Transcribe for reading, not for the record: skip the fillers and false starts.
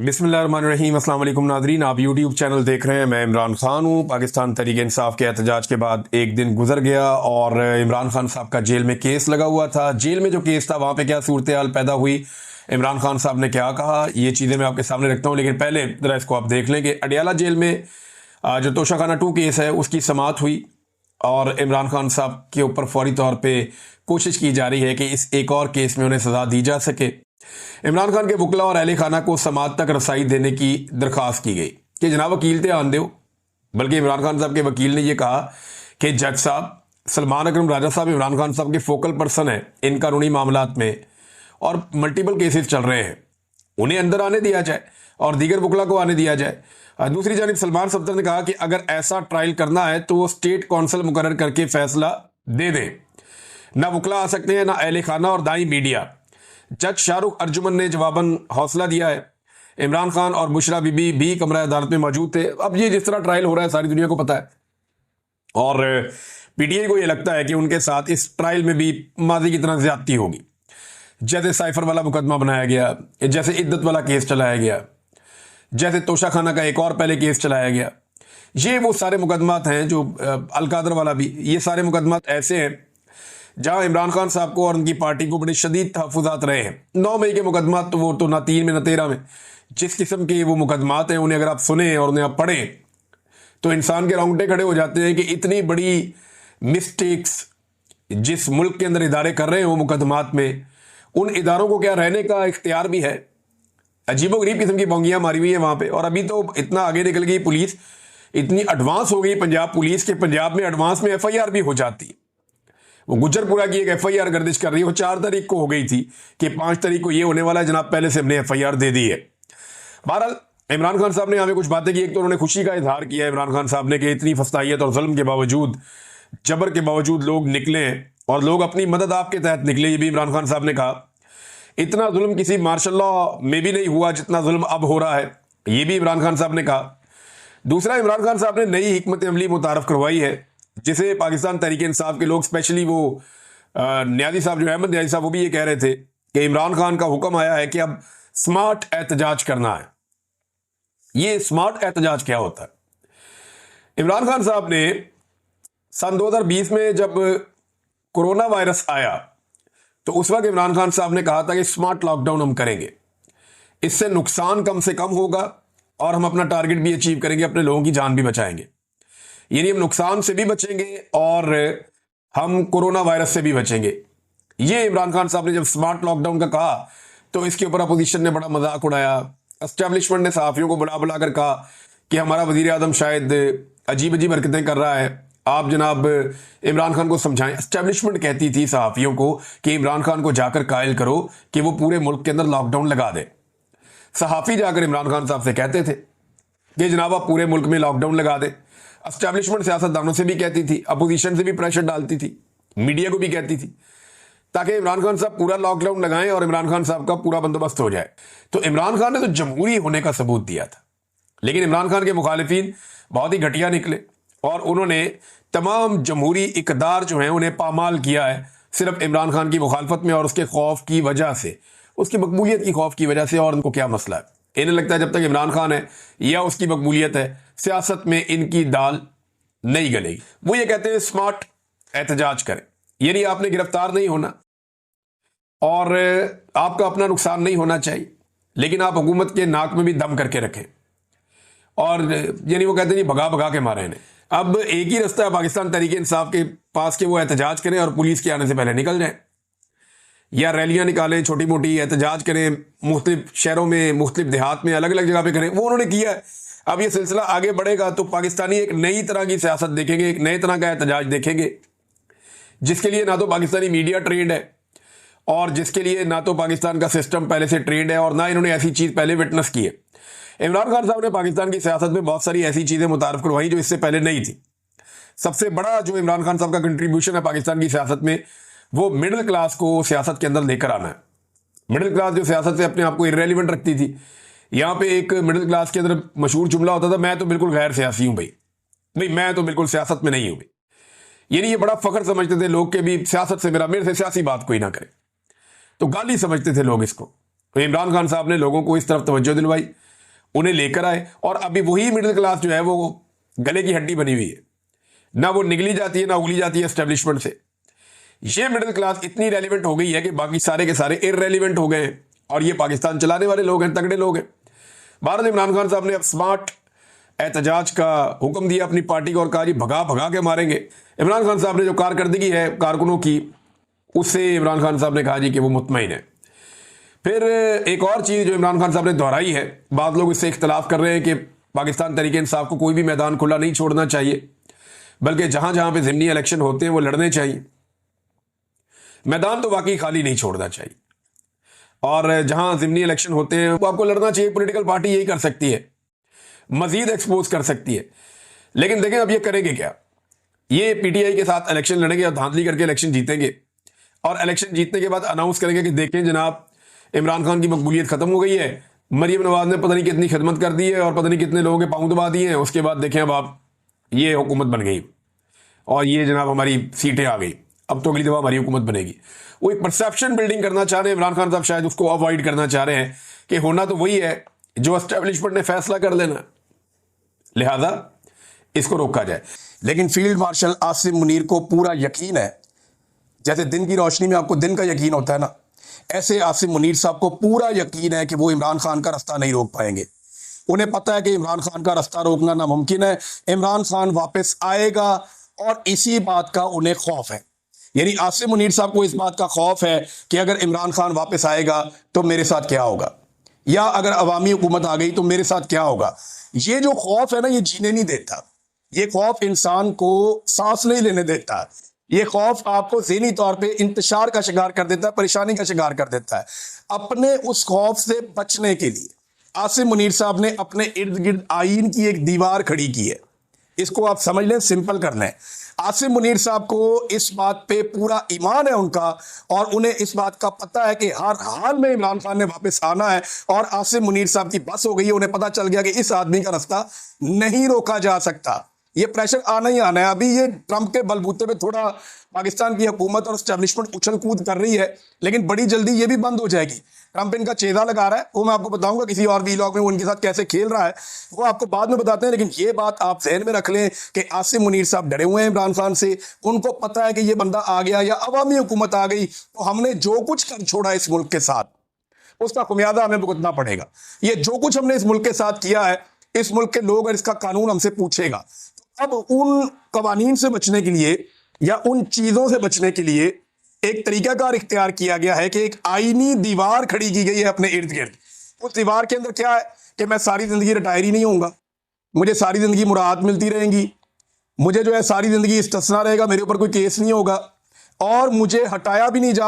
बिस्मिल्लाहिर्रहमानिर्रहीम। अस्सलाम वालेकुम नाज़रीन, आप यूट्यूब चैनल देख रहे हैं। मैं इमरान खान हूँ। पाकिस्तान तहरीक इंसाफ के एहतजाज के बाद एक दिन गुजर गया और इमरान खान साहब का जेल में केस लगा हुआ था। जेल में जो केस था वहाँ पे क्या सूरत हाल पैदा हुई, इमरान खान साहब ने क्या कहा, ये चीज़ें मैं आपके सामने रखता हूँ। लेकिन पहले ज़रा इसको आप देख लें कि अडियाला जेल में जो तोशाखाना 2 केस है उसकी समाअत हुई और इमरान खान साहब के ऊपर फौरी तौर पर कोशिश की जा रही है कि इस एक और केस में उन्हें सज़ा दी जा सके। इमरान खान के वकला और अहले खाना को समाअत तक रसाई देने की दरख्वास्त की गई कि जनाब वकील थे आन दो। बल्कि इमरान खान साहब के वकील ने यह कहा कि जज साहब सलमान अकरम राजा साहब इमरान खान साहब के फोकल पर्सन है इन कानूनी मामलात में और मल्टीपल केसेस चल रहे हैं, उन्हें अंदर आने दिया जाए और दीगर वकला को आने दिया जाए। दूसरी जानिब सलमान सफ्दर ने कहा कि अगर ऐसा ट्रायल करना है तो वो स्टेट कौंसल मुकर्रर करके फैसला दे दें। ना वकला आ सकते हैं, ना अहले खाना और दाई मीडिया। जज शाहरुख अर्जुमन ने जवाबन हौसला दिया है। इमरान खान और बुशरा बीबी भी कमरा अदालत में मौजूद थे। अब ये जिस तरह ट्रायल हो रहा है सारी दुनिया को पता है और पीटीआई को ये लगता है कि उनके साथ इस ट्रायल में भी माजी की तरह ज्यादती होगी। जैसे साइफर वाला मुकदमा बनाया गया, जैसे इद्दत वाला केस चलाया गया, जैसे तोशाखाना का एक और पहले केस चलाया गया। ये वो सारे मुकदमात हैं जो अलकादर वाला भी, ये सारे मुकदमात ऐसे हैं जहां इमरान खान साहब को और उनकी पार्टी को बड़े शदीद तहफ़्फ़ुज़ात रहे हैं। 9 मई के मुकदमात तो वो तो ना 3 में ना 13 में, जिस किस्म के वो मुकदमात हैं उन्हें अगर आप सुने और उन्हें आप पढ़ें तो इंसान के रोंगटे खड़े हो जाते हैं कि इतनी बड़ी मिस्टेक्स जिस मुल्क के अंदर इदारे कर रहे हैं वो मुकदमात में, उन इदारों को क्या रहने का इख्तियार भी है। अजीबोगरीब किस्म की बोंगियाँ मारी हुई है वहाँ पर। और अभी तो इतना आगे निकल गई पुलिस, इतनी एडवांस हो गई पंजाब पुलिस के पंजाब में एडवांस में FIR भी हो जाती है। वो गुजरपुरा की एक FIR गर्दिश कर रही है, वो 4 तारीख को हो गई थी कि 5 तारीख को ये होने वाला है जनाब, पहले से हमने FIR दे दी है। बहरहाल इमरान खान साहब ने यहाँ पे कुछ बातें की। एक तो उन्होंने खुशी का इजहार किया इमरान खान साहब ने कि इतनी फस्तायत और जुल्म के बावजूद, जबर के बावजूद लोग निकले और लोग अपनी मदद आपके तहत निकले। ये भी इमरान खान साहब ने कहा। इतना जुल्म किसी मार्शल लॉ में भी नहीं हुआ जितना जुल्म अब हो रहा है, ये भी इमरान खान साहब ने कहा। दूसरा, इमरान खान साहब ने नई हिकमत अमली मुतारफ करवाई है जिसे पाकिस्तान तहरीक इंसाफ के लोग, स्पेशली वो न्याजी साहब जो अहमद न्याजी साहब, वो भी ये कह रहे थे कि इमरान खान का हुक्म आया है कि अब स्मार्ट एहतजाज करना है। ये स्मार्ट एहतजाज क्या होता है? इमरान खान साहब ने सन 2020 में जब कोरोना वायरस आया तो उस वक्त इमरान खान साहब ने कहा था कि स्मार्ट लॉकडाउन हम करेंगे, इससे नुकसान कम से कम होगा और हम अपना टारगेट भी अचीव करेंगे, अपने लोगों की जान भी बचाएंगे। यानी हम नुकसान से भी बचेंगे और हम कोरोना वायरस से भी बचेंगे। ये इमरान खान साहब ने जब स्मार्ट लॉकडाउन का कहा तो इसके ऊपर अपोजिशन ने बड़ा मजाक उड़ाया। एस्टेब्लिशमेंट ने सहाफ़ियों को बुला बुला कर कहा कि हमारा वजीर आज़म शायद अजीब अजीब हरकतें कर रहा है, आप जनाब इमरान खान को समझाएं। एस्टेब्लिशमेंट कहती थी सहाफ़ियों को कि इमरान खान को जाकर कायल करो कि वो पूरे मुल्क के अंदर लॉकडाउन लगा दे। सहाफ़ी जाकर इमरान खान साहब से कहते थे कि जनाब आप पूरे मुल्क में लॉकडाउन लगा दें। एस्टैब्लिशमेंट सियासतदानों से भी कहती थी, अपोजिशन से भी प्रेशर डालती थी, मीडिया को भी कहती थी ताकि इमरान खान साहब पूरा लॉकडाउन लगाएं और इमरान खान साहब का पूरा बंदोबस्त हो जाए। तो इमरान खान ने तो जमहूरी होने का सबूत दिया था, लेकिन इमरान खान के मुखालिफिन बहुत ही घटिया निकले और उन्होंने तमाम जमहूरी इकदार जो हैं उन्हें पामाल किया है सिर्फ इमरान खान की मुखालफत में और उसके खौफ की वजह से, उसकी मकबूलियत की खौफ की वजह से। और उनको क्या मसला है? इन्हें लगता है जब तक इमरान खान है या उसकी मकबूलियत है, सियासत में इनकी दाल नहीं गलेगी। वो ये कहते हैं स्मार्ट एहतजाज करें, यानी आपने गिरफ्तार नहीं होना और आपका अपना नुकसान नहीं होना चाहिए, लेकिन आप हुकूमत के नाक में भी दम करके रखें। और यानी वो कहते हैं भगा भगा के मारे इन्हें। अब एक ही रास्ता है पाकिस्तान तहरीक इंसाफ के पास कि वो एहतजाज करें और पुलिस के आने से पहले निकल जाए, या रैलियां निकालें, छोटी मोटी एहतजाज करें, मुख्तलिफ शहरों में, मुख्तलिफ देहात में, अलग अलग जगह पे करें। वो उन्होंने किया है। अब ये सिलसिला आगे बढ़ेगा तो पाकिस्तानी एक नई तरह की सियासत देखेंगे, एक नए तरह का एहतजाज देखेंगे, जिसके लिए ना तो पाकिस्तानी मीडिया ट्रेंड है और जिसके लिए ना तो पाकिस्तान का सिस्टम पहले से ट्रेंड है और ना इन्होंने ऐसी चीज़ पहले विटनेस की है। इमरान खान साहब ने पाकिस्तान की सियासत में बहुत सारी ऐसी चीज़ें मुतारफ करवाई जो इससे पहले नहीं थी। सबसे बड़ा जो इमरान खान साहब का कंट्रीब्यूशन है पाकिस्तान की सियासत में, वो मिडिल क्लास को सियासत के अंदर लेकर आना है। मिडिल क्लास जो सियासत से अपने आप को इररेलेवेंट रखती थी, यहाँ पे एक मिडिल क्लास के अंदर मशहूर जुमला होता था, मैं तो बिल्कुल गैर सियासी हूँ भाई, मैं तो बिल्कुल सियासत में नहीं हूँ भाई। यानी ये बड़ा फख्र समझते थे लोग के भी सियासत से मेरे से सियासी बात कोई ना करे, तो गाली समझते थे लोग इसको। तो इमरान खान साहब ने लोगों को इस तरफ तवज्जो दिलवाई उन्हें लेकर आए, और अभी वही मिडिल क्लास जो है वो गले की हड्डी बनी हुई है, ना वो निगली जाती है ना उगली जाती है एस्टेब्लिशमेंट से। ये मिडिल क्लास इतनी रेलिवेंट हो गई है कि बाकी सारे के सारे इररेलिवेंट हो गए हैं, और ये पाकिस्तान चलाने वाले लोग हैं, तगड़े लोग हैं। भारत इमरान खान साहब ने अब स्मार्ट एहतजाज का हुक्म दिया अपनी पार्टी को और कहा जी भगा भगा के मारेंगे। इमरान खान साहब ने जो कारकर्दगी है कारकुनों की, उससे इमरान खान साहब ने कहा जी कि वो मुतमईन है। फिर एक और चीज़ जो इमरान खान साहब ने दोहराई है, बाद लोग इससे इख्तलाफ कर रहे हैं कि पाकिस्तान तहरीक इंसाफ को कोई भी मैदान खुला नहीं छोड़ना चाहिए, बल्कि जहां जहां पे ज़िमनी इलेक्शन होते हैं वो लड़ने चाहिए। मैदान तो वाकई खाली नहीं छोड़ना चाहिए, और जहां ज़िमनी इलेक्शन होते हैं वो आपको लड़ना चाहिए। पॉलिटिकल पार्टी यही कर सकती है, मजीद एक्सपोज कर सकती है। लेकिन देखें अब ये करेंगे क्या, ये पीटीआई के साथ इलेक्शन लड़ेंगे और धांधली करके इलेक्शन जीतेंगे, और इलेक्शन जीतने के बाद अनाउंस करेंगे कि देखें जनाब इमरान खान की मकबूलियत खत्म हो गई है, मरियम नवाज ने पता नहीं कितनी खिदमत कर दी है और पता नहीं कितने लोगों के पांव दबा दिए हैं, उसके बाद देखें अब आप ये हुकूमत बन गई और ये जनाब हमारी सीटें आ गई, अब तो अगली दफा हमारी हुकूमत बनेगी। वो एक परसेप्शन बिल्डिंग करना चाह रहे हैं इमरान खान साहब, शायद उसको अवॉइड करना चाह रहे हैं कि होना तो वही है जो एस्टेब्लिशमेंट ने फैसला कर लेना, लिहाजा इसको रोका जाए। लेकिन फील्ड मार्शल आसिम मुनीर को पूरा यकीन है, जैसे दिन की रोशनी में आपको दिन का यकीन होता है ना, ऐसे आसिम मुनीर साहब को पूरा यकीन है कि वो इमरान खान का रास्ता नहीं रोक पाएंगे। उन्हें पता है कि इमरान खान का रास्ता रोकना नामुमकिन है, इमरान खान वापस आएगा, और इसी बात का उन्हें खौफ है। यानी आसिम मुनीर साहब को इस बात का खौफ है कि अगर इमरान खान वापस आएगा तो मेरे साथ क्या होगा, या अगर अवामी हुकूमत आ गई तो मेरे साथ क्या होगा। ये जो खौफ है ना, ये जीने नहीं देता, ये खौफ इंसान को सांस नहीं लेने देता, ये खौफ आपको ज़हनी तौर पे इंतशार का शिकार कर देता है, परेशानी का शिकार कर देता है। अपने उस खौफ से बचने के लिए आसिम मुनीर साहब ने अपने इर्द गिर्द आईन की एक दीवार खड़ी की है। इसको आप समझ लें, सिंपल कर लें। आसिम मुनीर साहब को इस बात पे पूरा ईमान है उनका, और उन्हें इस बात का पता है कि हर हाल में इमरान खान ने वापस आना है, और आसिम मुनीर साहब की बस हो गई है। उन्हें पता चल गया कि इस आदमी का रास्ता नहीं रोका जा सकता, ये प्रेशर आना ही आना है। अभी ये ट्रंप के बलबूते पे थोड़ा पाकिस्तान की हुकूमत और एस्टेब्लिशमेंट उछल कूद कर रही है, लेकिन बड़ी जल्दी ये भी बंद हो जाएगी। ट्रंप इनका चेहरा लगा रहा है, वो मैं आपको बताऊंगा किसी और वीलॉग में वो उनके साथ कैसे खेल रहा है, वो आपको बाद में बताते हैं। लेकिन ये बात आप जहन में रख लें कि आसिम मुनीर साहब डरे हुए हैं इमरान खान से। उनको पता है कि ये बंदा आ गया या अवामी हुकूमत आ गई तो हमने जो कुछ कर छोड़ा इस मुल्क के साथ उसका खुमियाजा हमें भुगतना पड़ेगा। ये जो कुछ हमने इस मुल्क के साथ किया है, इस मुल्क के लोग और इसका कानून हमसे पूछेगा। अब उन कवानीन से बचने के लिए या उन चीज़ों से बचने के लिए एक तरीकाकार इख्तियार किया गया है कि एक आईनी दीवार खड़ी की गई है अपने इर्द गिर्द। उस दीवार के अंदर क्या है कि मैं सारी ज़िंदगी रिटायर ही नहीं होऊंगा, मुझे सारी ज़िंदगी मुराहत मिलती रहेंगी, मुझे जो है सारी ज़िंदगी इस्तिस्ना रहेगा, मेरे ऊपर कोई केस नहीं होगा, और मुझे हटाया भी नहीं जा